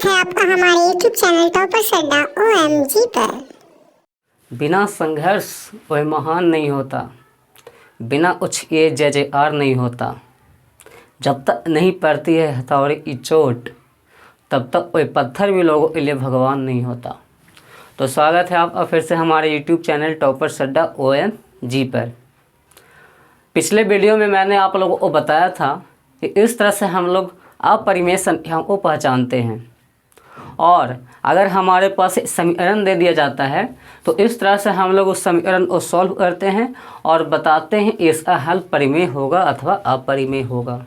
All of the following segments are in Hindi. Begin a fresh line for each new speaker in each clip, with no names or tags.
स्वागत है आपका हमारे YouTube चैनल टॉपर्स अड्डा OMG पर।
बिना संघर्ष वह महान नहीं होता, बिना उच्च ये जय जयकार नहीं होता। जब तक नहीं पड़ती है हथौड़े की चोट, तब तक वह पत्थर भी लोगों के लिए भगवान नहीं होता। तो स्वागत है आपका फिर से हमारे YouTube चैनल टॉपर्स अड्डा OMG पर। पिछले वीडियो में मैंने आप लोगों को बताया था कि इस तरह से हम लोग अपरिमेय संख्याओं को पहचानते हैं, और अगर हमारे पास एक समीकरण दे दिया जाता है तो इस तरह से हम लोग उस समीकरण को सॉल्व करते हैं और बताते हैं इसका हल परिमेय होगा अथवा अपरिमेय होगा।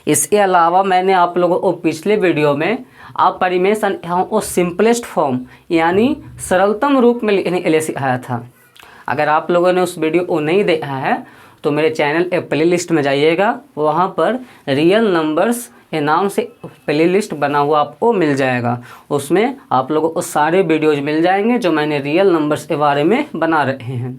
इसके अलावा मैंने आप लोगों को पिछले वीडियो में अपरिमेय संख्याओं को सिंपलेस्ट फॉर्म यानी सरलतम रूप में लिखने के लिए सिखाया था। अगर आप लोगों ने उस वीडियो को नहीं देखा है तो मेरे चैनल के प्लेलिस्ट में जाइएगा, वहाँ पर रियल नंबर्स के नाम से प्लेलिस्ट बना हुआ आपको मिल जाएगा। उसमें आप लोगों को सारे वीडियोज मिल जाएंगे जो मैंने रियल नंबर्स के बारे में बना रहे हैं।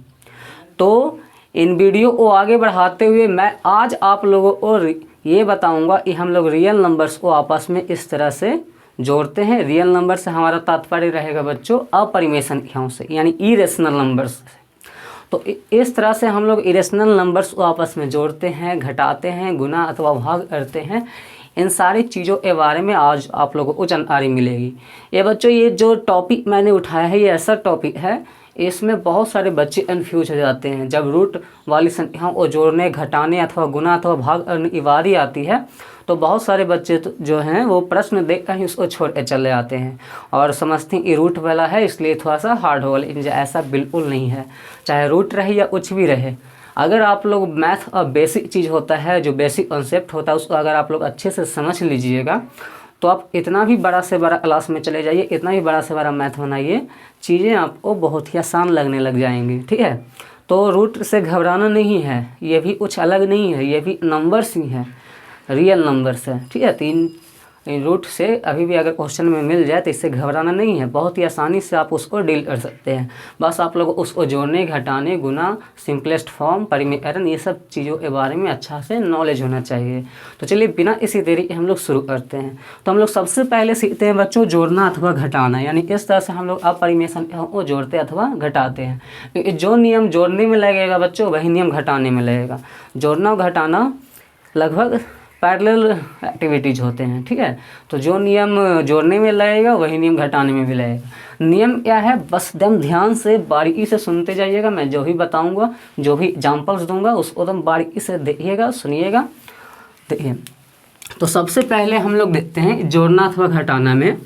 तो इन वीडियो को आगे बढ़ाते हुए मैं आज आप लोगों को ये बताऊंगा कि हम लोग रियल नंबर्स को आपस में इस तरह से जोड़ते हैं। रियल नंबर से हमारा तात्पर्य रहेगा बच्चों अपरिमेय संख्याओं से, यानी इरेशनल नंबर्स से। तो इस तरह से हम लोग इरेशनल नंबर्स को आपस में जोड़ते हैं, घटाते हैं, गुना अथवा भाग करते हैं। इन सारी चीज़ों के बारे में आज आप लोगों को जानकारी मिलेगी। ये बच्चों, ये जो टॉपिक मैंने उठाया है ये ऐसा टॉपिक है, इसमें बहुत सारे बच्चे कन्फ्यूज हो जाते हैं। जब रूट वाली संख्याओं को जोड़ने, घटाने अथवा गुना अथवा भाग करने की बारी आती है तो बहुत सारे बच्चे जो हैं वो प्रश्न देख कर ही उसको छोड़ के चले आते हैं और समझते हैं कि रूट वाला है इसलिए थोड़ा सा हार्ड होगा। लेकिन ऐसा बिल्कुल नहीं है, चाहे रूट रहे या कुछ भी रहे। अगर आप लोग मैथ और बेसिक चीज़ होता है, जो बेसिक कॉन्सेप्ट होता है, उसको अगर आप लोग अच्छे से समझ लीजिएगा तो आप इतना भी बड़ा से बड़ा क्लास में चले जाइए, इतना भी बड़ा से बड़ा मैथ बनाइए, चीज़ें आपको बहुत ही आसान लगने लग जाएंगी। ठीक है, तो रूट से घबराना नहीं है, ये भी कुछ अलग नहीं है, ये भी नंबर्स ही हैं, रियल नंबर्स है। ठीक है, तीन रूट से अभी भी अगर क्वेश्चन में मिल जाए तो इससे घबराना नहीं है, बहुत ही आसानी से आप उसको डील कर सकते हैं। बस आप लोग उसको जोड़ने, घटाने, गुना, सिंपलेस्ट फॉर्म, परिमेयकरण, ये सब चीज़ों के बारे में अच्छा से नॉलेज होना चाहिए। तो चलिए बिना इसी देरी के हम लोग शुरू करते हैं। तो हम लोग सबसे पहले सीखते हैं बच्चों जोड़ना अथवा घटाना, यानी इस तरह से हम लोग अपरिमेय संख्याओं को जोड़ते अथवा घटाते हैं। जो नियम जोड़ने में लगेगा बच्चों वही नियम घटाने में लगेगा। जोड़ना और घटाना लगभग पैरेलल एक्टिविटीज़ होते हैं। ठीक है, तो जो नियम जोड़ने में लगेगा वही नियम घटाने में भी लगेगा। नियम क्या है, बस एकदम ध्यान से बारीकी से सुनते जाइएगा। मैं जो भी बताऊंगा, जो भी एग्जाम्पल्स दूंगा उसको एकदम बारीकी से देखिएगा, सुनिएगा। देखिए, तो सबसे पहले हम लोग देखते हैं जोड़ना अथवा घटाना में।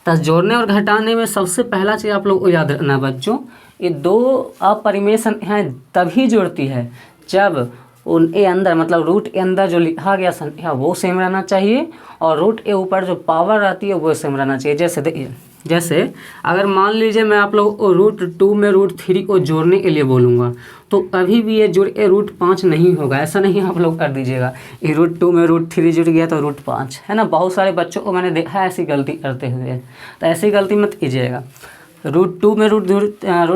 तो जोड़ने और घटाने में सबसे पहला चीज़ आप लोग को याद रखना बच्चों, ये दो अपरिमेय संख्याएँ तभी जुड़ती है जब उनके अंदर, मतलब रूट के अंदर जो लिखा गया संख्या वो सेम रहना चाहिए और रूट के ऊपर जो पावर आती है वो सेम रहना चाहिए। जैसे देखिए, जैसे अगर मान लीजिए मैं आप लोगों को रूट 2 में रूट 3 को जोड़ने के लिए बोलूँगा तो कभी भी ये जुड़ के रूट 5 नहीं होगा। ऐसा नहीं आप लोग कर दीजिएगा ये रूट 2 में रूट 3 जुड़ गया तो रूट 5 है ना। बहुत सारे बच्चों को मैंने देखा है ऐसी गलती करते हुए, तो ऐसी गलती मत कीजिएगा। रूट 2 में रूट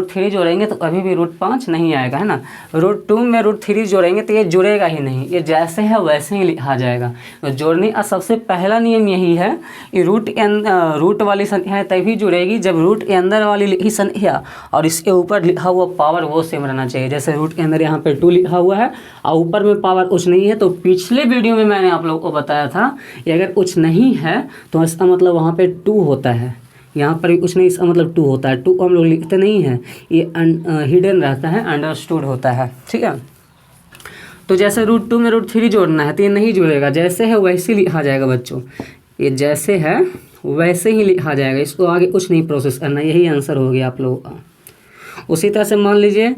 3 जोड़ेंगे तो कभी भी रूट 5 नहीं आएगा, है ना। रूट 2 में रूट 3 जोड़ेंगे तो ये जुड़ेगा ही नहीं, ये जैसे है वैसे ही लिखा जाएगा। तो जोड़ने का सबसे पहला नियम यही है कि रूट वाली संख्या तभी जुड़ेगी जब रूट के अंदर वाली लिखी संख्या और इसके ऊपर लिखा हुआ पावर वो सेम रहना चाहिए। जैसे रूट के अंदर यहाँ पे 2 लिखा हुआ है और ऊपर में पावर कुछ नहीं है, तो पिछले वीडियो में मैंने आप लोगों को बताया था कि अगर कुछ नहीं है तो इसका मतलब वहाँ पर 2 होता है। यहाँ पर भी कुछ नहीं, इसका मतलब 2 होता है। 2 हम लोग लिखते नहीं हैं, ये हिडन रहता है, अंडरस्टूड होता है। ठीक है, तो जैसे रूट 2 में रूट 3 जोड़ना है तो ये नहीं जुड़ेगा, जैसे है वैसे ही लिखा जाएगा बच्चों। ये जैसे है वैसे ही लिखा जाएगा, इसको आगे कुछ नहीं प्रोसेस करना। यही आंसर हो गया आप लोगों का। उसी तरह से मान लीजिए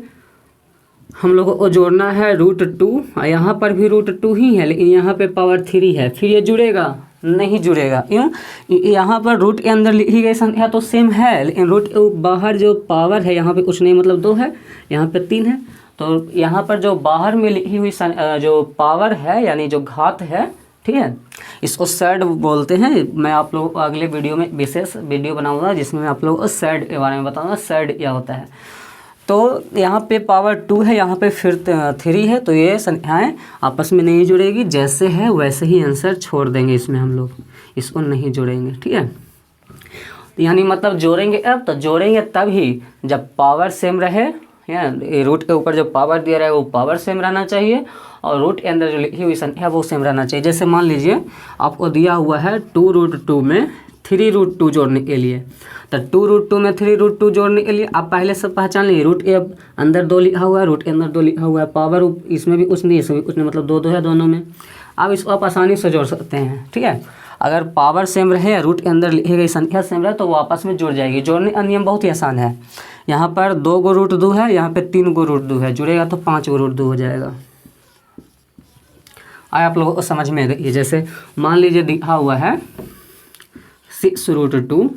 हम लोगों को जोड़ना है रूट 2, यहाँ पर भी रूट 2 ही है लेकिन यहाँ पे पावर 3 है, फिर ये जुड़ेगा नहीं जुड़ेगा। क्यों, यहाँ पर रूट के अंदर लिखी गई संख्या तो सेम है लेकिन रूट के बाहर जो पावर है यहाँ पे कुछ नहीं, मतलब 2 है, यहाँ पे 3 है। तो यहाँ पर जो बाहर में लिखी हुई जो पावर है यानी जो घात है, ठीक है, इसको सैड बोलते हैं। मैं आप लोगों को अगले वीडियो में विशेष वीडियो बनाऊँगा जिसमें मैं आप लोगों को सैड के बारे में बताऊँगा, सैड क्या होता है। तो यहाँ पे पावर 2 है, यहाँ पे फिर 3 है, तो ये संख्याएँ आपस में नहीं जुड़ेगी, जैसे है वैसे ही आंसर छोड़ देंगे इसमें हम लोग, इसको नहीं जोड़ेंगे। ठीक है, यानी मतलब जोड़ेंगे अब, तो जोड़ेंगे तभी जब पावर सेम रहे, या रूट के ऊपर जो पावर दिया रहा है वो पावर सेम रहना चाहिए, और रूट के अंदर जो लिखी हुई संख्या वो सेम रहना चाहिए। जैसे मान लीजिए आपको दिया हुआ है 2√2 में 3√2 जोड़ने के लिए, तो 2√2 में 3√2 जोड़ने के लिए आप पहले से पहचान लीजिए, रूट ए अंदर 2 लिखा हुआ है, रूट के अंदर 2 लिखा हुआ है, पावर इसमें भी कुछ नहीं, इसमें भी कुछ नहीं, मतलब 2 है दोनों में। आप इसको आप आसानी से जोड़ सकते हैं, ठीक है। अगर पावर सेम रहे या रूट के अंदर लिखी गई संख्या सेम रहे तो वो आपस में जुड़ जाएगी। जोड़ने का नियम बहुत ही आसान है। यहाँ पर 2 गो √2 है, यहाँ पे 3 गो √2 है, जुड़ेगा तो 5 गो √2 हो जाएगा। आए आप लोगों को समझ में देखिए, जैसे मान लीजिए दिखा हुआ है 6√2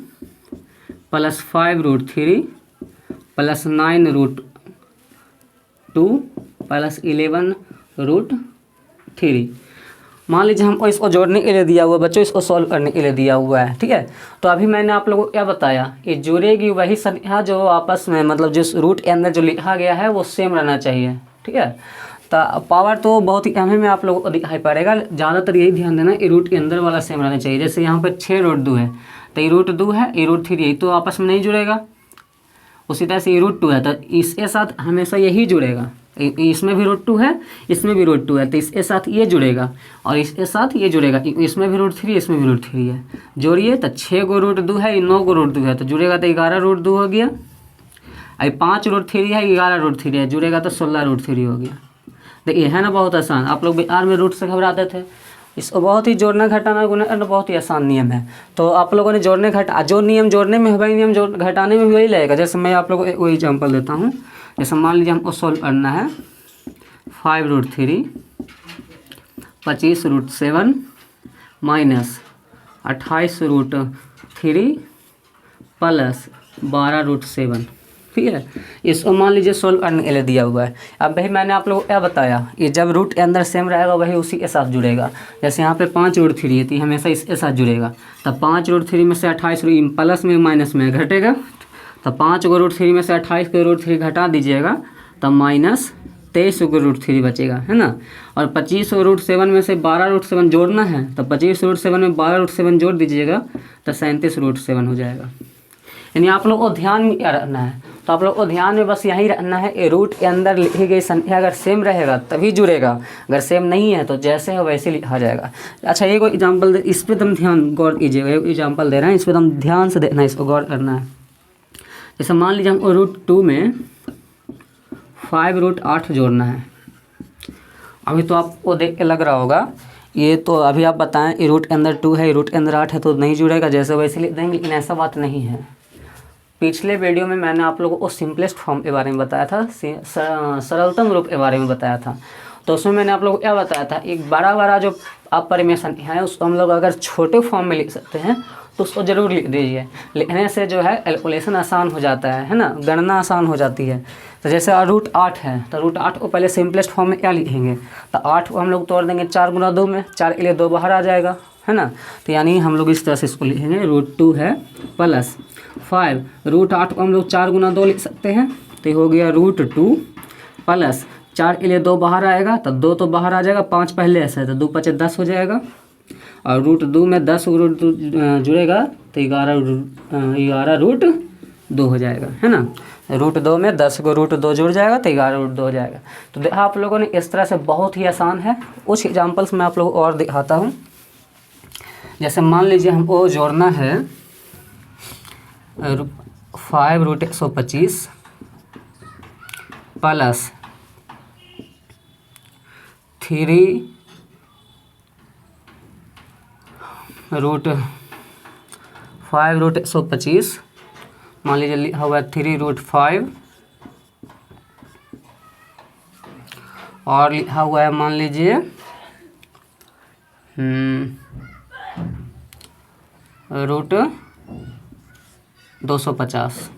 प्लस 5√3 प्लस 9√2 प्लस 11√3। मान लीजिए हमको इसको जोड़ने के लिए दिया हुआ है बच्चों, इसको सॉल्व करने के लिए दिया हुआ है, ठीक है। तो अभी मैंने आप लोगों को क्या बताया, ये जुड़ेगी वही संख्या जो आपस में, मतलब जिस रूट के अंदर जो लिखा गया है वो सेम रहना चाहिए, ठीक है। तो पावर तो बहुत ही अहम में आप लोगों को दिखाई पड़ेगा, ज़्यादातर यही ध्यान देना ये रूट के अंदर वाला सेम रहना चाहिए। जैसे यहाँ पर 6√2 है, तो ये √2 है, ये √3 है, तो आपस में नहीं जुड़ेगा। उसी तरह से ये √2 है, तो इसके साथ हमेशा यही जुड़ेगा। इसमें भी √2 है, इसमें भी √2 है, तो इसके साथ ये जुड़ेगा और इसके साथ ये जुड़ेगा। इसमें भी √3, इसमें भी √3 है, जोड़िए तो 6 गो √2 है, ये 9 गो √2 है, तो जुड़ेगा तो 11 √2 हो गया। अब 5 √3 है, 11 √3 है, जुड़ेगा तो 16 √3 हो गया। देखिए है ना, बहुत आसान। आप लोग बिहार में रूट से घबराते थे, इसको बहुत ही जोड़ना घटाना गुना करना बहुत ही आसान नियम है। तो आप लोगों ने जोड़ने घटा, जो नियम जोड़ने में है वही नियम जो घटाने में भी वही लगेगा। जैसे मैं आप लोगों को वही एग्जाम्पल देता हूँ। जैसे मान लीजिए हमको सोल्व करना है 5√3 25√7 माइनस 28√3 प्लस 12√7, ठीक है। इसको मान लीजिए सोल्व करने के लिए दिया हुआ है। अब भाई मैंने आप लोगों को क्या बताया, ये जब रूट के अंदर सेम रहेगा वही उसी के साथ जुड़ेगा। जैसे यहाँ पे 5√3 है, तो हमेशा इसके साथ जुड़ेगा। तब 5√3 में से 28 प्लस में माइनस में घटेगा, तो 5 गो √3 में से 28 को √3 घटा दीजिएगा, तब माइनस 23 गो √3 बचेगा, है ना। और 25 √7 में से 12√7 जोड़ना है, तो 25 √7 में 12√7 जोड़ दीजिएगा, तो 37 √7 हो जाएगा। यानी आप लोग को ध्यान में क्या रखना है, तो आप लोग को ध्यान में बस यही रखना है, ये रूट के अंदर लिखी गई संख्या अगर सेम रहेगा तभी जुड़ेगा, अगर सेम नहीं है तो जैसे है वैसे लिखा जाएगा। अच्छा ये कोई एग्जांपल दे, इस पर तुम ध्यान गौर कीजिएगा। एग्जांपल दे रहे हैं, इस पर तुम ध्यान से देखना, इसको गौर करना है। जैसे मान लीजिए हमको √2 में 5√8 जोड़ना है। अभी तो आपको देख के लग रहा होगा ये तो अभी आप बताएं, ये रूट के अंदर 2 है, ये रूट के अंदर 8 है, तो नहीं जुड़ेगा, जैसे वैसे लिख देंगे। लेकिन ऐसा बात नहीं है। पिछले वीडियो में मैंने आप लोगों को सिंपलेस्ट फॉर्म के बारे में बताया था, सरलतम रूप के बारे में बताया था। तो उसमें मैंने आप लोगों को क्या बताया था, एक बड़ा जो अपरिमेय संख्या है उसको हम लोग अगर छोटे फॉर्म में लिख सकते हैं तो उसको ज़रूर लिख दीजिए। लिखने से जो है कैलकुलेशन आसान हो जाता है ना, गणना आसान हो जाती है। तो जैसे √8 है, तो √8 को पहले सिंपलेस्ट फॉर्म में क्या लिखेंगे, तो 8 को हम लोग तोड़ देंगे 4 गुना 2 में, 4 के लिए 2 बाहर आ जाएगा, है ना। तो यानी हम लोग इस तरह से इसको लिखेंगे, √2 है प्लस 5, √8 को हम लोग 4 गुना 2 लिख सकते हैं, तो हो गया √2 प्लस 4 के लिए 2 बाहर आएगा, तो 2 तो बाहर आ जाएगा, 5 पहले ऐसा है, तो 2 × 5 = 10 हो जाएगा। और √2 में 10 √2 जुड़ेगा तो 11√2 हो जाएगा, है ना। √2 में 10 को √2 जुड़ जाएगा तो 11√2 हो जाएगा। तो देखा आप लोगों ने, इस तरह से बहुत ही आसान है। कुछ एग्जाम्पल्स मैं आप लोगों को और दिखाता हूँ। जैसे मान लीजिए हमको जोड़ना है 5√125 प्लस 3√5√125, मान लीजिए लिखा हुआ है 3√5 और लिखा हुआ है मान लीजिए √250,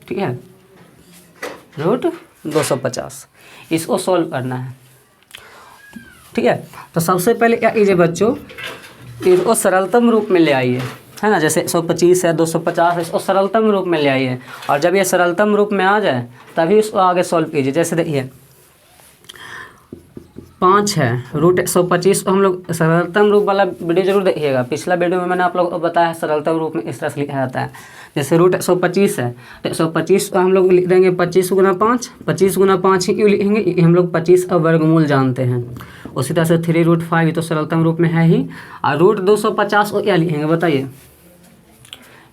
ठीक है, √250। इसको सॉल्व करना है, ठीक है। तो सबसे पहले क्या कीजिए बच्चों, इसको सरलतम रूप में ले आइए, है ना। जैसे 125 है, 250 है, इसको सरलतम रूप में ले आइए। और जब ये सरलतम रूप में आ जाए तभी इसको आगे सॉल्व कीजिए। जैसे देखिए 5 है, रूट 125 को हम लोग सरलतम रूप वाला वीडियो जरूर देखिएगा। पिछला वीडियो में मैंने आप लोगों को बताया सरलतम रूप में इस तरह से लिखा जाता है। जैसे रूट 125 है तो 125 को हम लोग लिख देंगे 25 गुना 5, 25 गुना 5 ही क्यों लिखेंगे, ये हम लोग 25 का वर्गमूल जानते हैं। उसी तरह से 3√5 ये तो सरलतम रूप में है ही। और रूट 250 को क्या लिखेंगे बताइए,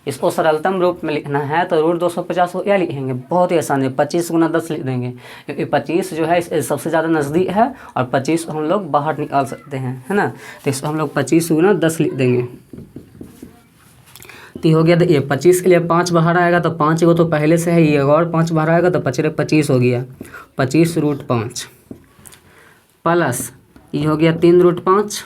इसको सरलतम रूप में लिखना है तो रूट 250 को क्या लिखेंगे, बहुत ही आसान है, 25 गुना 10 लिख देंगे, क्योंकि 25 जो है सबसे ज़्यादा नज़दीक है और 25 को हम लोग बाहर निकाल सकते हैं, है ना। तो इसको हम लोग 25 गुना 10 लिख देंगे। तो हो गया, ये 25 के लिए 5 बाहर आएगा तो 5 को तो पहले से है, ये और 5 बाहर आएगा तो 25 हो गया, 25√5 प्लस ये हो गया 3√5।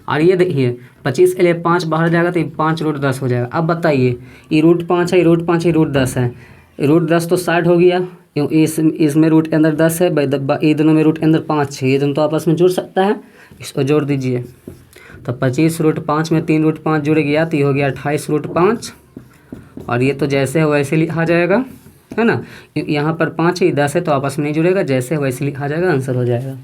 और ये देखिए 25 के लिए 5 बाहर जाएगा तो ये 5√10 हो जाएगा। अब बताइए ये √5 है, ये √5 है, √10 है, √10 तो 60 हो गया, क्योंकि इसमें रूट के अंदर 10 है, ये दोनों में रूट के अंदर 5 है, ये दोनों तो आपस में जुड़ सकता है, इसको जोड़ दीजिए। तो 25√5 में 3√5 जुड़ गया तो ये हो गया 28√5। और ये तो जैसे है वैसे लिखा जाएगा, है ना, क्योंकि यहाँ पर 5 है, 10 है तो आपस में नहीं जुड़ेगा, जैसे वैसे लिखा जाएगा, आंसर हो जाएगा।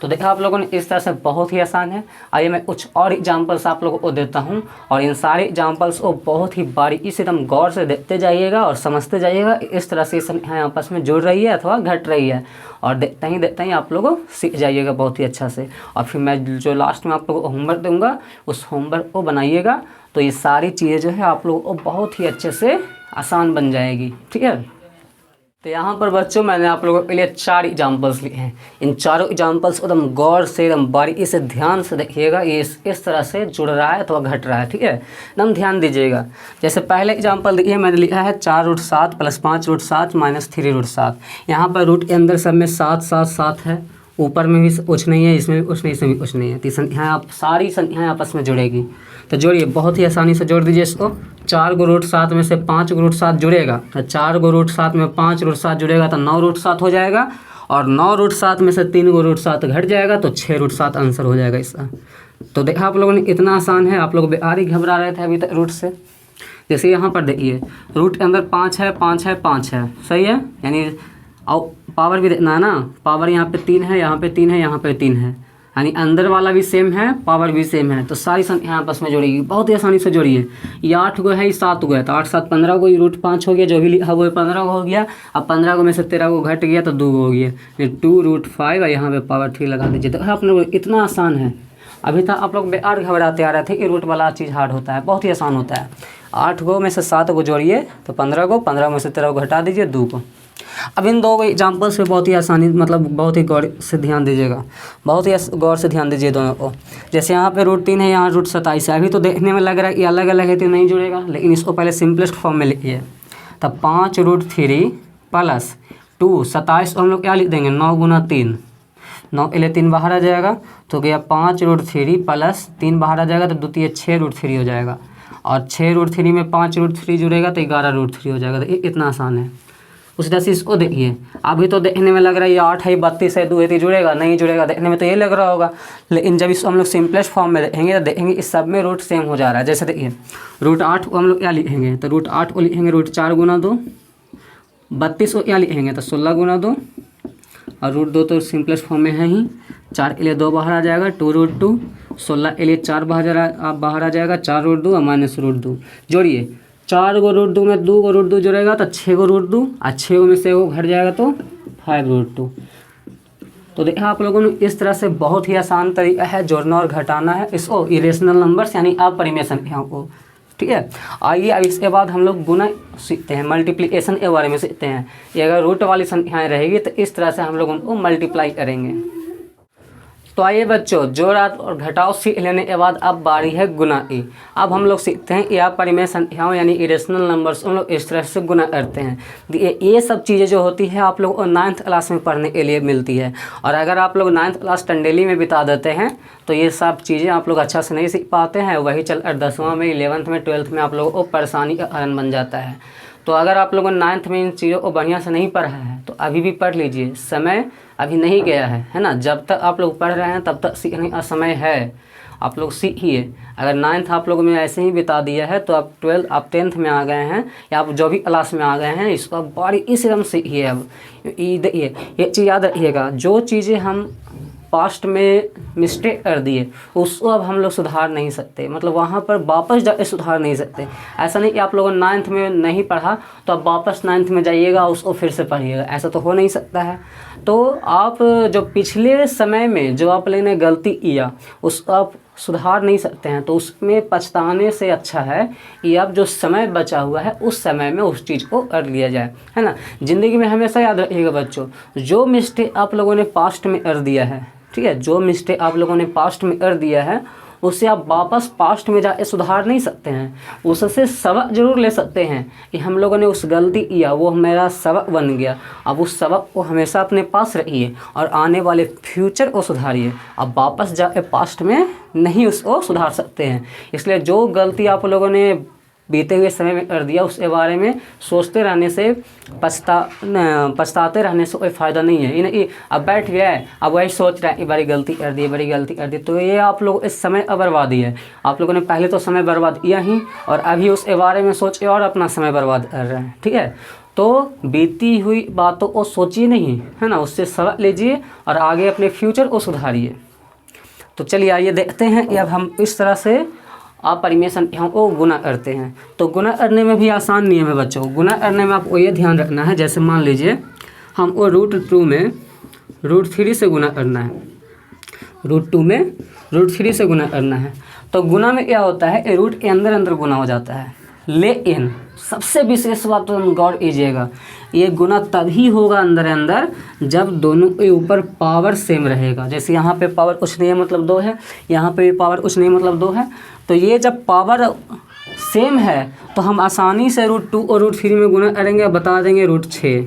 तो देखा आप लोगों ने, इस तरह से बहुत ही आसान है। आइए मैं कुछ और एग्जांपल्स आप लोगों को देता हूं और इन सारे एग्जांपल्स को बहुत ही बारीकी से एकदम गौर से देखते जाइएगा और समझते जाइएगा। इस तरह से संख्याएं आपस में जुड़ रही है अथवा घट रही है, और देखते ही आप लोग सीख जाइएगा बहुत ही अच्छा से। और फिर मैं जो लास्ट में आप लोगों को होमवर्क दूँगा उस होमवर्क को बनाइएगा, तो ये सारी चीज़ें जो है आप लोगों को बहुत ही अच्छे से आसान बन जाएगी, ठीक है। तो यहाँ पर बच्चों मैंने आप लोगों के लिए 4 एग्जाम्पल्स लिए हैं। इन चारों एग्जाम्पल्स को एकदम गौर से एकदम बारीकी से ध्यान से देखिएगा, ये इस तरह से जुड़ रहा है अथवा घट रहा है, ठीक है, एकदम ध्यान दीजिएगा। जैसे पहले एग्जाम्पल देखिए, मैंने लिखा है 4√7 + 5√7 - 3√7। यहाँ पर रूट के अंदर सब में 7 7 7 है, ऊपर में भी कुछ नहीं है, इसमें भी कुछ नहीं, इसमें भी कुछ नहीं है, तो संख्याएँ आप सारी संख्याएँ आपस में जुड़ेगी। तो जोड़िए, बहुत ही आसानी से जोड़ दीजिए इसको। 4 को √7 में से 5 को √7 जुड़ेगा तो 4 को √7 में 5 √7 जुड़ेगा तो 9√7 हो जाएगा, और 9√7 में से 3 को √7 घट जाएगा तो 6√7 आंसर हो जाएगा इसका। तो देखा आप लोगों ने, इतना आसान है। आप लोग बेकार ही घबरा रहे थे अभी तक रूट से। जैसे यहाँ पर देखिए, रूट के अंदर 5 है, 5 है, 5 है, सही है, यानी और पावर भी देखना है ना, पावर यहाँ पे 3 है, यहाँ पे 3 है, यहाँ पे 3 है, यानी अंदर वाला भी सेम है, पावर भी सेम है, तो सारी संख्या आपस में जोड़ेगी, बहुत ही आसानी से जोड़िए। ये 8 गो है, ये 7 गो है, तो 8 7 15 को, ये √5 हो गया, जो भी लिखा वो 15 को हो गया। अब 15 को में से 13 को घट गया तो 2 हो गया, फिर 2√5 और यहाँ पे पावर 3 लगा दीजिए। तो आप लोग इतना आसान है। अभी तक आप लोग बेकार घबराते आ रहे थे कि रूट वाला चीज़ हार्ड होता है, बहुत ही आसान होता है। 8 गो में से 7 को जोड़िए तो 15 को, 15 में से 13 को घटा दीजिए, 2 को। अब इन 2 एग्जाम्पल्स पे बहुत ही आसानी, मतलब बहुत ही गौर से ध्यान दीजिएगा, बहुत ही गौर से ध्यान दीजिए दोनों को। जैसे यहाँ पे √3 है, यहाँ √27 है, अभी तो देखने में लग रहा है कि अलग अलग है तो नहीं जुड़ेगा, लेकिन इसको पहले सिंपलेस्ट फॉर्म में लिखिए। तब 5√3 + 2, 27 को हम लोग क्या लिख देंगे, 9 गुना 3, 9 के लिए 3 बाहर आ जाएगा तो गया 5√3 + 3 बाहर आ जाएगा तो 2 × 6√3 हो जाएगा, और 6√3 में 5√3 जुड़ेगा तो 11√3 हो जाएगा। तो ये इतना आसान है। उस तरह से इसको देखिए, अभी तो देखने में लग रहा है ये 8 है, 32 है, 2 है, तो जुड़ेगा नहीं जुड़ेगा, देखने में तो ये लग रहा होगा, लेकिन जब इसको हम लोग सिंपलेस्ट फॉर्म में देखेंगे तो देखेंगे इस सब में रूट सेम हो जा रहा है। जैसे देखिए √8 को हम लोग क्या लिखेंगे, तो √8 को लिखेंगे √4 गुना 2, 32 को क्या लिखेंगे तो 16 गुना 2, और √2 तो सिंपलेस्ट फॉर्म में है ही, 4 के लिए 2 बाहर आ जाएगा, 2√2, 16 के लिए 4 बाहर आ जाएगा, 4√2 और -√2। जोड़िए, 4 को √2 में 2 को √2 जोड़ेगा तो 6 को √2, और 6 में से वो घट जाएगा तो 5√2। तो देखा आप लोगों ने, इस तरह से बहुत ही आसान तरीका है जोड़ना और घटाना है इसको, इरेशनल नंबर्स यानी अपरिमेय संख्याओं को, ठीक है। आइए अब इसके बाद हम लोग गुना सीखते हैं, मल्टीप्लिकेशन के बारे में सीखते हैं। ये अगर रूट वाली संख्याएं रहेगी तो इस तरह से हम लोग उनको मल्टीप्लाई करेंगे। तो आइए बच्चों, जोड़ और घटाव सीख लेने के बाद अब बारी है गुना की। अब हम लोग सीखते हैं या परिमेय संख्याओं यानी इरेशनल नंबर्स हम लोग इस तरह से गुना करते हैं। ये सब चीज़ें जो होती है आप लोग को 9th क्लास में पढ़ने के लिए मिलती है, और अगर आप लोग 9th क्लास टंडेली में बिता देते हैं तो ये सब चीज़ें आप लोग अच्छा से नहीं सीख पाते हैं, वही चल 10वां में, 11th में, 12th में आप लोगों को परेशानी का कारण बन जाता है। तो अगर आप लोगों ने 9th में इन चीज़ों को बढ़िया से नहीं पढ़ा है तो अभी भी पढ़ लीजिए, समय अभी नहीं गया है ना। जब तक आप लोग पढ़ रहे हैं तब तक सीखने का समय है, आप लोग सीखिए। अगर 9th आप लोगों में ऐसे ही बिता दिया है तो आप 12th आप 10th में आ गए हैं, या आप जो भी क्लास में आ गए हैं इसको आप बड़ी इस एकदम सीखिए। अब देखिए, ये चीज़ याद रखिएगा, जो चीज़ें हम पास्ट में मिस्टेक कर दी है उसको अब हम लोग सुधार नहीं सकते, मतलब वहाँ पर वापस जाके सुधार नहीं सकते। ऐसा नहीं कि आप लोगों ने 9th में नहीं पढ़ा तो अब वापस 9th में जाइएगा उसको फिर से पढ़िएगा, ऐसा तो हो नहीं सकता है। तो आप जो पिछले समय में जो आप लोगों ने गलती किया उसको आप सुधार नहीं सकते हैं, तो उसमें पछताने से अच्छा है कि अब जो समय बचा हुआ है उस समय में उस चीज़ को कर लिया जाए, है ना। ज़िंदगी में हमेशा याद रखिएगा बच्चों, जो मिस्टेक आप लोगों ने पास्ट में कर दिया है, ठीक है, जो मिस्टेक आप लोगों ने पास्ट में कर दिया है उससे आप वापस पास्ट में जाके सुधार नहीं सकते हैं। उससे सबक जरूर ले सकते हैं कि हम लोगों ने उस गलती किया, वो मेरा सबक बन गया, अब उस सबक को हमेशा अपने पास रखिए और आने वाले फ्यूचर को सुधारिए। अब वापस जाके पास्ट में नहीं उसको सुधार सकते हैं। इसलिए जो गलती आप लोगों ने बीते हुए समय में कर दिया उसके बारे में सोचते रहने से पछताते रहने से कोई फ़ायदा नहीं है। ये अब बैठ गया है, अब वही सोच रहा है कि बड़ी गलती कर दी, बड़ी गलती कर दी, तो ये आप लोग इस समय बर्बादी है। आप लोगों ने पहले तो समय बर्बाद किया ही और अभी उसके बारे में सोच के और अपना समय बर्बाद कर रहे हैं, ठीक है। तो बीती हुई बातों को सोचिए नहीं, है ना, उससे सबक लीजिए और आगे अपने फ्यूचर को सुधारिए। तो चलिए आइए देखते हैं कि अब हम इस तरह से आप परिमेशन यहाँ को गुना करते हैं। तो गुना करने में भी आसान नियम है बच्चों। गुना करने में आपको ये ध्यान रखना है, जैसे मान लीजिए हमको √2 में √3 से गुना करना है, √2 में √3 से गुना करना है। तो गुना में क्या होता है, रूट के अंदर अंदर गुना हो जाता है। लेकिन सबसे विशेष बात तो गौर कीजिएगा, ये गुना तभी होगा अंदर अंदर जब दोनों के ऊपर पावर सेम रहेगा। जैसे यहाँ पे पावर कुछ नहीं है मतलब 2 है, यहाँ पे भी पावर कुछ नहीं मतलब 2 है। तो ये जब पावर सेम है तो हम आसानी से √2 और √3 में गुना करेंगे, बता देंगे √6,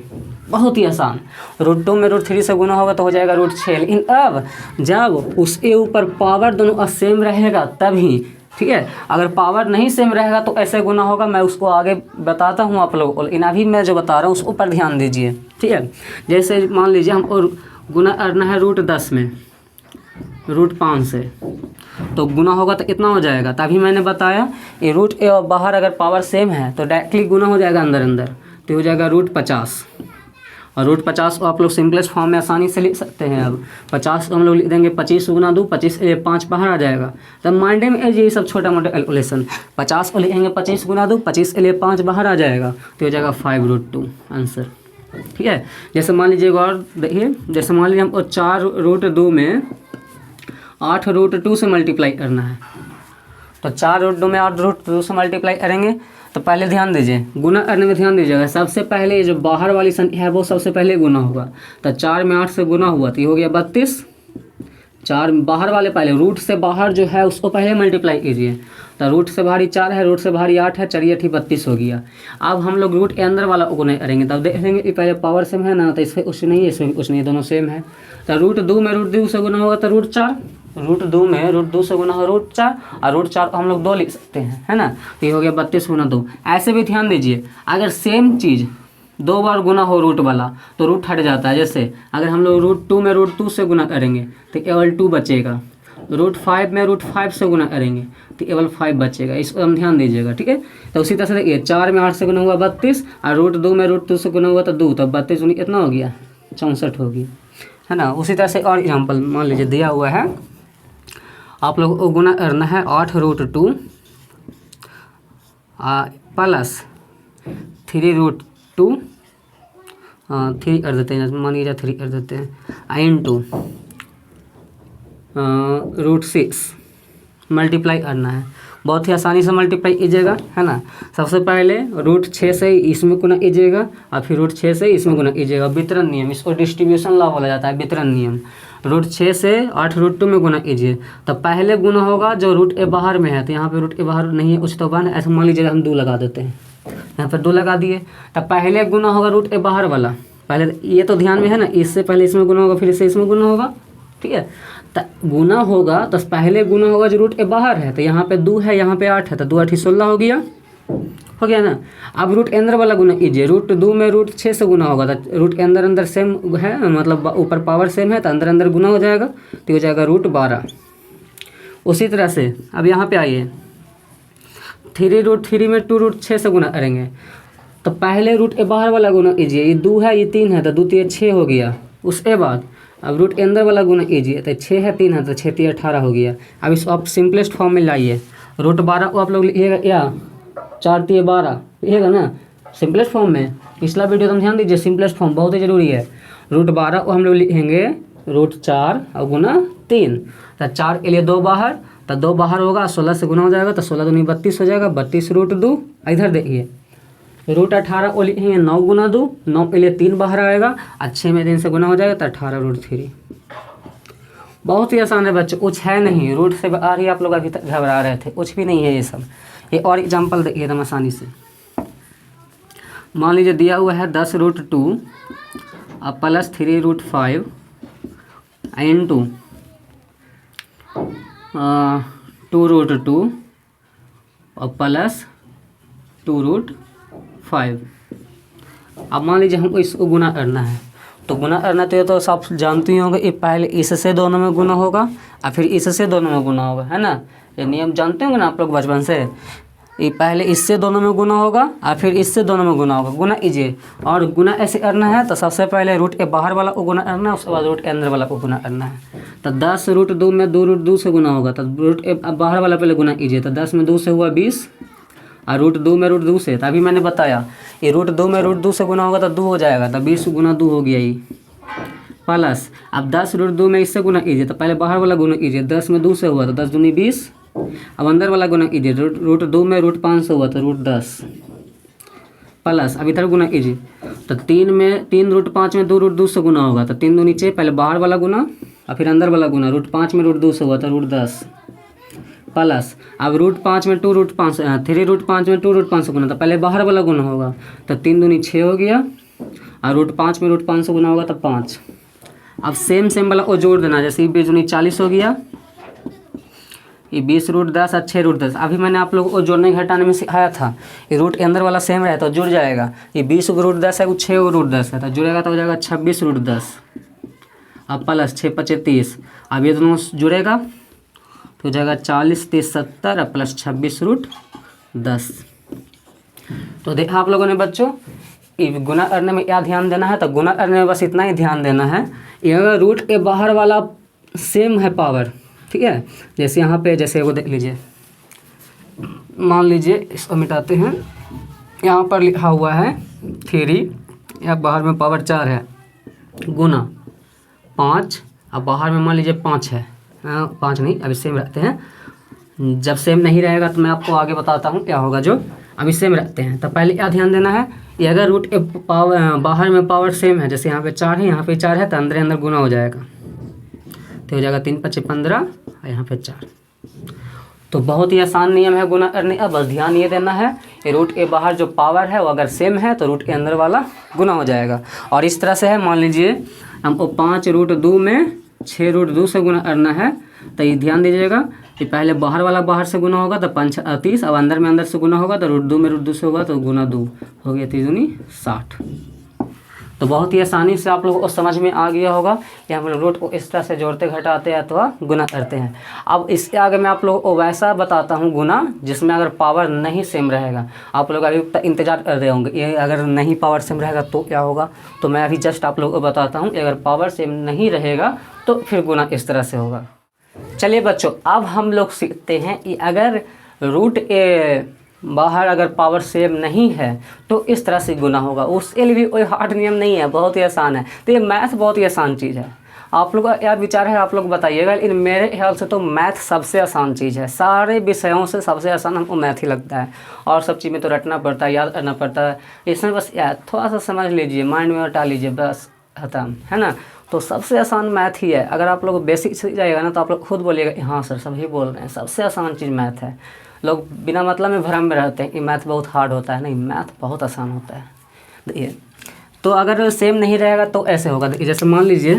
बहुत ही आसान। √2 में √3 से गुना होगा तो हो जाएगा √6। लेकिन अब जब उसके ऊपर पावर दोनों सेम रहेगा तभी, ठीक है। अगर पावर नहीं सेम रहेगा तो ऐसे गुना होगा, मैं उसको आगे बताता हूँ आप लोगों को, लेकिन अभी मैं जो बता रहा हूँ उसको पर ध्यान दीजिए, ठीक है। जैसे मान लीजिए हमको गुना करना है √10 में √5 से, तो गुना होगा तो कितना हो जाएगा, तभी मैंने बताया ये रूट ए और बाहर अगर पावर सेम है तो डायरेक्टली गुना हो जाएगा अंदर अंदर, तो हो जाएगा √50। और √50 को आप लोग सिंपलेस्ट फॉर्म में आसानी से लिख सकते हैं। अब 50 को हम लोग लिख देंगे 25 गुना 2, 25 5 बाहर आ जाएगा। तब माइंड में ये सब छोटा मोटा कैलकुलेशन, 50 को लिखेंगे 25 गुना 2, 25 5 बाहर आ जाएगा, तो हो जाएगा 5√2 आंसर, ठीक है। जैसे मान लीजिए और देखिए, जैसे मान लीजिए हमको 4√2 में 8√2 से मल्टीप्लाई करना है, तो 4√2 में 8√2 से मल्टीप्लाई करेंगे। तो पहले ध्यान दीजिए, गुना करने में ध्यान दीजिएगा, सबसे पहले जो बाहर वाली संख्या है वो सबसे पहले गुना होगा। तो 4 में 8 से गुना हुआ तो ये हो गया 32। 4 बाहर वाले पहले रूट से बाहर जो है उसको पहले मल्टीप्लाई कीजिए। तो रूट से बाहरी 4 है, रूट से बाहरी 8 है, 4 8 32 हो गया। अब हम लोग रूट के अंदर वाला गुना करेंगे, तब देख लेंगे कि पहले पावर सेम है ना, तो इसमें कुछ नहीं है, इसमें कुछ नहीं, दोनों सेम है। तो √2 में √2 से गुना होगा तो √4, √2 में √2 से गुना हो √4, और √4 को हम लोग 2 लिख सकते हैं, है ना। तो ये हो गया 32 गुना 2। ऐसे भी ध्यान दीजिए, अगर सेम चीज़ 2 बार गुना हो रूट वाला तो रूट हट जाता है। जैसे अगर हम लोग √2 में √2 से गुना करेंगे तो केवल 2 बचेगा, √5 में √5 से गुना करेंगे तो केवल 5 बचेगा। इसको हम ध्यान दीजिएगा, ठीक है। तो उसी तरह से देखिए, 4 में 8 से गुना हुआ 32, और √2 में √2 से गुना हुआ तो 2, तो 32 गुनी कितना हो गया, 64 होगी, है ना। उसी तरह से और एग्जाम्पल मान लीजिए दिया हुआ है, आप लोग को गुना करना है 8√2 प्लस 3√2, 3 कर देते हैं, मान लीजिए 3 कर देते हैं, इंटू √6 मल्टीप्लाई करना है। बहुत ही आसानी से मल्टीप्लाई कीजिएगा, है ना। सबसे पहले √6 से इसमें गुना कीजिएगा और फिर √6 से इसमें गुना कीजिएगा। वितरण नियम, इसको डिस्ट्रीब्यूशन लॉ बोला जाता है, वितरण नियम। √6 से 8√2 में गुना कीजिए, तो पहले गुना होगा जो रूट के बाहर में है, तो यहाँ पे रूट के बाहर नहीं है कुछ, तो बन ऐसे मान लीजिए हम 2 लगा देते हैं, यहाँ पर 2 लगा दिए, तब पहले गुना होगा रूट के बाहर वाला, पहले ये तो ध्यान में है ना, इससे पहले इसमें गुना होगा, फिर इससे इसमें गुना होगा, ठीक है। तो गुना होगा तो पहले गुना होगा जो रूट के बाहर है, तो यहाँ पे 2 है, यहाँ पे 8 है, तो 2 8 16 हो गया ना। अब रूट के अंदर वाला गुना कीजिए, √2 में √6 से गुना होगा, तो रूट के अंदर अंदर सेम है, मतलब ऊपर पावर सेम है, तो अंदर अंदर गुना हो जाएगा, तो हो जाएगा √12। उसी तरह से अब यहाँ पे आइए, 3√3 में 2√6 से गुना करेंगे, तो पहले रूट के बाहर वाला गुना कीजिए, ये 2 है, ये 3 है, तो 2 3 6 हो गया। उसके बाद अब रूट के अंदर वाला गुना कीजिए, तो 6 है 3 है तो 6 3 18 हो गया। अब इसको आप सिंपलेस्ट फॉर्म में लाइए, रूट 12 को आप लोग लिखिएगा या 4 3 12 लिखिएगा ना सिंपलेस्ट फॉर्म में। पिछला वीडियो तुम ध्यान दीजिए, सिंपलेस्ट फॉर्म बहुत ही ज़रूरी है। रूट 12 को हम लोग लिखेंगे रूट 4 और गुना 3, तो 4 के लिए 2 बाहर, तो 2 बाहर होगा, 16 से गुना हो जाएगा, तो 16 दूनी 32 हो जाएगा, 32 रूट 2। इधर देखिए रूट 18 को लिखेंगे 9 गुना 2, 9 के लिए 3 बाहर आएगा, 6 में 3 से गुना हो जाएगा, तो 18 रूट 3। बहुत ही आसान है बच्चों, कुछ है नहीं। रूट से आ रही आप लोग अभी तक घबरा रहे थे, कुछ भी नहीं है ये सब। ये और एग्जाम्पल देखिए एकदम आसानी से। मान लीजिए दिया हुआ है 10 रूट 2 और प्लस 3 रूट 5 इंटू 2 रूट 2 और प्लस 2 रूट 5। अब मान लीजिए हमको इसको गुना करना है, तो गुना करना तो ये तो सब जानती होंगे, ये पहले इससे दोनों में गुना होगा और फिर इससे दोनों में गुना होगा, है ना। ये नियम जानते होंगे ना आप लोग बचपन से। ये पहले इससे दोनों में गुना होगा और फिर इससे दोनों में गुना होगा। गुना कीजिए, और गुना ऐसे करना है तो सबसे पहले रूट के बाहर वाला को गुना करना है, उसके बाद रूट के अंदर वाला को गुना करना है। तो 10 रूट 2 में 2 रूट 2 से गुना होगा, तो रूट के बाहर वाला पहले गुना कीजिए, तो 10 में 2 से हुआ 20 और रूट 2 में रूट 2 से, तो अभी मैंने बताया ये रूट 2 में रूट 2 से गुना होगा तो 2 हो जाएगा, तो 20 गुना 2 हो गया ये प्लस। अब 10 रूट 2 में इससे गुना कीजिए, तो पहले बाहर वाला गुना कीजिए, 10 में 2 से हुआ तो 10 दूनी 20। अब अंदर वाला गुना कीजिए, रूट 2 में रूट 5 से हुआ तो रूट 10 प्लस। अब इधर गुना कीजिए, तो 3 रूट 5 में 2 रूट 2 से गुना होगा, तो 3 दो नीचे, पहले बाहर वाला गुना और फिर अंदर वाला गुना, रूट 5 में रूट 2 से हुआ तो रूट 10 प्लस। अब रूट 5 में 2 रूट 5 3 रूट 5 में 2 रूट 5 से गुना, तो पहले बाहर वाला गुना होगा, तो 3 दूनी 6 हो गया, और रूट 5 में रूट 5 से गुना होगा तो 5। अब सेम वाला को जोड़ देना, जैसे 20 दूनी 40 हो गया, ये 20 रूट 10 और 6 रूट 10। अभी मैंने आप लोगों को जोड़ने घटाने में सिखाया था, ये रूट के अंदर वाला सेम रहे तो जुड़ जाएगा। ये 20 रूट 10 है, वो 6 रूट 10 है, तो जुड़ेगा तो हो जाएगा 26 रूट 10। अब प्लस 6 5 30, अब ये दोनों जुड़ेगा तो हो जाएगा 40 30 70 और प्लस 26 रूट 10। तो देखा आप लोगों ने बच्चों, गुना करने में क्या ध्यान देना है, तो गुना करने में बस इतना ही ध्यान देना है, ये अगर रूट के बाहर वाला सेम है पावर, ठीक है। जैसे यहाँ पे जैसे वो देख लीजिए, मान लीजिए इसको मिटाते हैं, यहाँ पर लिखा हुआ है 3, या बाहर में पावर 4 है, गुना 5, अब बाहर में मान लीजिए 5 है, 5 नहीं, अभी सेम रखते हैं। जब सेम नहीं रहेगा तो मैं आपको आगे बताता हूँ क्या होगा, जो अभी सेम रखते हैं। तो पहले क्या ध्यान देना है, ये अगर रूट के पावर बाहर में पावर सेम है, जैसे यहाँ पे 4 है यहाँ पे 4 है, तो अंदर गुना हो जाएगा, तो हो जाएगा 3 5 15 और यहाँ पे 4। तो बहुत ही आसान नियम है गुना करने का, बस ध्यान ये देना है, ये रूट के बाहर जो पावर है वो अगर सेम है तो रूट के अंदर वाला गुना हो जाएगा। और इस तरह से है, मान लीजिए हमको 5 रूट 2 में 6 रूट 2 से गुना करना है, तो ये ध्यान दीजिएगा कि पहले बाहर वाला बाहर से गुना होगा तो 5 30, अब अंदर से गुना होगा तो रूट 2 में रूट 2 से होगा तो गुना 2 हो गया, 3 दूनी 60। तो बहुत ही आसानी से आप लोगों को समझ में आ गया होगा कि हम लोग रूट को इस तरह से जोड़ते घटाते हैं अथवा गुना करते हैं। अब इसके आगे मैं आप लोगों को वैसा बताता हूँ गुना जिसमें अगर पावर नहीं सेम रहेगा। आप लोग अभी तक इंतजार कर रहे होंगे ये अगर नहीं पावर सेम रहेगा तो क्या होगा, तो मैं अभी जस्ट आप लोगों को बताता हूँ कि अगर पावर सेम नहीं रहेगा तो फिर गुना इस तरह से होगा। चलिए बच्चों, अब हम लोग सीखते हैं कि अगर रूट के बाहर अगर पावर सेम नहीं है तो इस तरह से गुना होगा। उसके लिए भी कोई हार्ड नियम नहीं है, बहुत ही आसान है। तो ये मैथ बहुत ही आसान चीज़ है। आप लोग का क्या विचार है आप लोग बताइएगा, लेकिन मेरे ख्याल से तो मैथ सबसे आसान चीज़ है। सारे विषयों से सबसे आसान हमको मैथ ही लगता है, और सब चीज़ में तो रटना पड़ता है, याद करना पड़ता है। इसमें बस थोड़ा सा समझ लीजिए, माइंड में हटा लीजिए, बस खत्म, है ना। तो सबसे आसान मैथ ही है। अगर आप लोग बेसिक सीख जाएगा ना तो आप लोग खुद बोलिएगा हाँ सर सभी बोल रहे हैं, सबसे आसान चीज़ मैथ है। लोग बिना मतलब में भ्रम में रहते हैं कि मैथ बहुत हार्ड होता है, नहीं, मैथ बहुत आसान होता है। देखिए, तो अगर सेम नहीं रहेगा तो ऐसे होगा। देखिए, जैसे मान लीजिए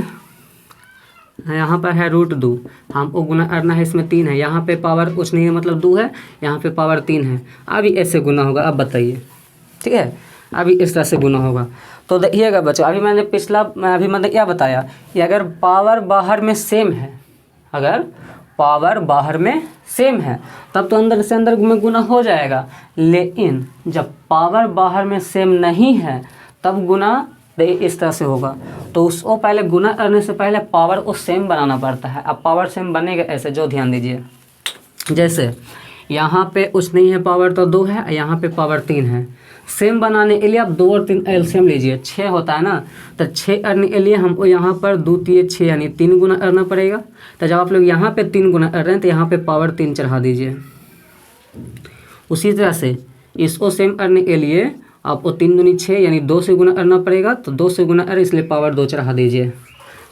यहाँ पर है रूट 2, हमको गुना करना है, इसमें 3 है, यहाँ पे पावर कुछ नहीं है मतलब 2 है, यहाँ पे पावर 3 है। अभी ऐसे गुना होगा, अब बताइए, ठीक है, अभी इस तरह से गुना होगा। तो देखिएगा बच्चों, अभी मैंने अभी मैंने क्या बताया कि अगर पावर बाहर में सेम है, अगर पावर बाहर में सेम है तब तो अंदर से अंदर में गुना हो जाएगा। लेकिन जब पावर बाहर में सेम नहीं है तब गुना देखिए इस तरह से होगा। तो उसको पहले गुना करने से पहले पावर को सेम बनाना पड़ता है। अब पावर सेम बनेगा ऐसे, जो ध्यान दीजिए, जैसे यहाँ पे कुछ नहीं है, पावर तो 2 है, यहाँ पे पावर 3 है। सेम बनाने के लिए आप 2 और 3 एलसीएम लीजिए, 6 होता है ना, तो 6 करने के लिए हमको यहाँ पर 2 3 6 यानी 3 गुना करना पड़ेगा। तो जब आप लोग यहाँ पे 3 गुना कर रहे हैं तो यहाँ पे पावर 3 चढ़ा दीजिए। उसी तरह से इसको सेम करने के लिए आपको 3 दूनी 6 यानी 2 से गुना करना पड़ेगा, तो 2 से गुना कर इसलिए पावर 2 चढ़ा दीजिए।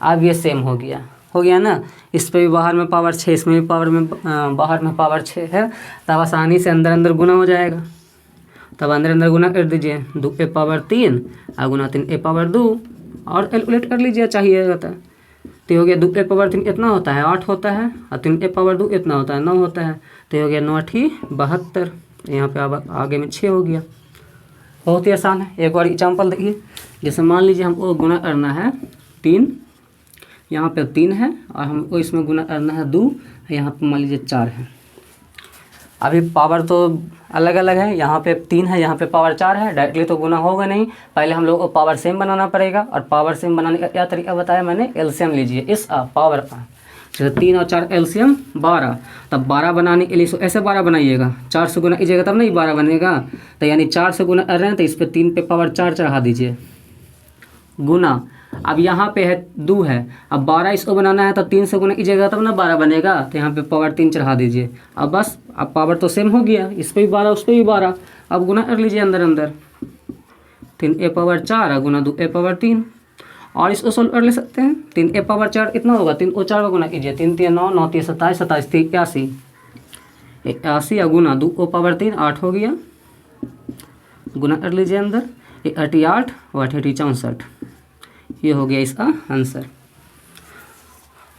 अब ये सेम हो गया ना। इस पे भी बाहर में पावर 6, इसमें भी बाहर में पावर 6 है, तब आसानी से अंदर अंदर गुना हो जाएगा। तब अंदर अंदर गुना कर दीजिए, 2 ए पावर 3 और गुना 3 ए पावर 2, और कैलकुलेट कर लीजिए चाहिए होता है। तो हो गया 2 ए पावर 3 इतना होता है 8 होता है, और 3 ए पावर 2 इतना होता है 9 होता है। तो हो गया 9 8 72, यहाँ पे अब आगे में 6 हो गया। बहुत ही आसान है। एक और एग्जाम्पल देखिए, जैसे मान लीजिए हमको गुना करना है 3, यहाँ पे 3 है, और हमको इसमें गुना करना है 2, यहाँ पे मान लीजिए 4 है। अभी पावर तो अलग अलग है, यहाँ पे 3 है, यहाँ पे पावर 4 है, डायरेक्टली तो गुना होगा नहीं, पहले हम लोगों को पावर सेम बनाना पड़ेगा। और पावर सेम बनाने का क्या तरीका बताया मैंने, एलसीएम लीजिए इस पावर का। जैसे 3 और 4 एलसीएम 12, तब 12 बनाने के लिए ऐसे 12 बनाइएगा, 4 से गुना कीजिएगा तब नहीं 12 बनेगा। तो यानी 4 से गुना कर रहे हैं तो इस पर 3 पे पावर 4 चढ़ा दीजिए, गुना। अब यहाँ पे है 2 है, अब 12 इसको बनाना है, तब 3 से गुना कीजिएगा तब ना 12 बनेगा। तो यहाँ पे पावर 3 चढ़ा दीजिए। अब बस, अब पावर तो सेम हो गया, इस पर भी 12 उस पर भी 12। अब गुना कर लीजिए अंदर अंदर, 3 ए पावर 4 गुना 2 ए पावर 3। और इसको सोल्व कर ले सकते हैं, 3 ए पावर 4 कितना होगा, 3 और 4 का गुना कीजिए, 3 3 9 9 3 27 27 3 81 81 गुना 2 ओ पावर 3 8 हो गया। गुना कर लीजिए अंदर, 88 और 88 64, ये हो गया इसका आंसर।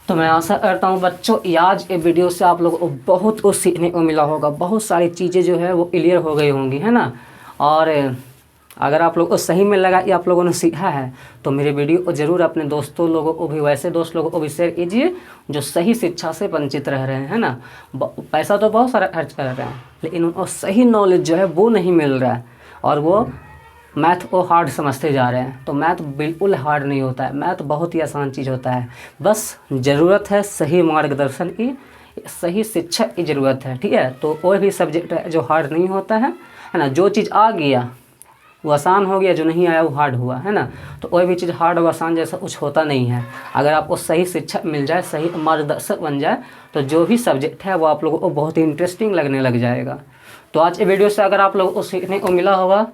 तो मैं आशा करता हूँ बच्चों आज ये वीडियो से आप लोगों को बहुत कुछ सीखने को मिला होगा, बहुत सारी चीज़ें जो है वो क्लियर हो गई होंगी, है ना। और अगर आप लोगों को सही में लगा कि आप लोगों ने सीखा है तो मेरे वीडियो को ज़रूर अपने दोस्तों लोगों को भी, वैसे दोस्त लोगों को भी शेयर कीजिए जो सही शिक्षा से वंचित रह रहे हैं, है ना। पैसा तो बहुत सारा खर्च कर रहे हैं लेकिन उनको सही नॉलेज जो है वो नहीं मिल रहा है, और वो मैथ को हार्ड समझते जा रहे हैं। तो मैथ बिल्कुल हार्ड नहीं होता है, मैथ बहुत ही आसान चीज़ होता है। बस ज़रूरत है सही मार्गदर्शन की, सही शिक्षक की ज़रूरत है, ठीक है। तो कोई भी सब्जेक्ट है जो हार्ड नहीं होता है ना। जो चीज़ आ गया वो आसान हो गया, जो नहीं आया वो हार्ड हुआ, है ना। तो कोई भी चीज़ हार्ड और आसान जैसा कुछ होता नहीं है। अगर आपको सही शिक्षक मिल जाए, सही मार्गदर्शक बन जाए, तो जो भी सब्जेक्ट है वो आप लोगों को बहुत ही इंटरेस्टिंग लगने लग जाएगा। तो आज के वीडियो से अगर आप लोगों को सीखने को मिला होगा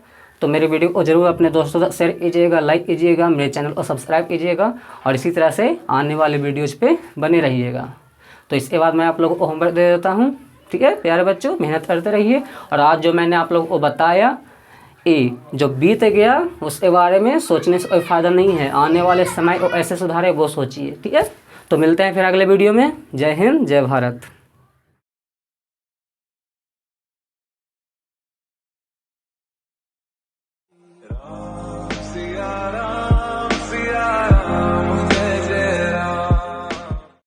तो मेरे वीडियो को ज़रूर अपने दोस्तों तक शेयर कीजिएगा, लाइक कीजिएगा, मेरे चैनल को सब्सक्राइब कीजिएगा, और इसी तरह से आने वाले वीडियोज़ पे बने रहिएगा। तो इसके बाद मैं आप लोगों को होमवर्क दे देता हूँ, ठीक है प्यारे बच्चों, मेहनत करते रहिए। और आज जो मैंने आप लोगों को बताया ये जो बीत गया उसके बारे में सोचने से कोई फ़ायदा नहीं है, आने वाले समय को ऐसे सुधारे वो सोचिए, ठीक है। तो मिलते हैं फिर अगले वीडियो में। जय हिंद, जय भारत।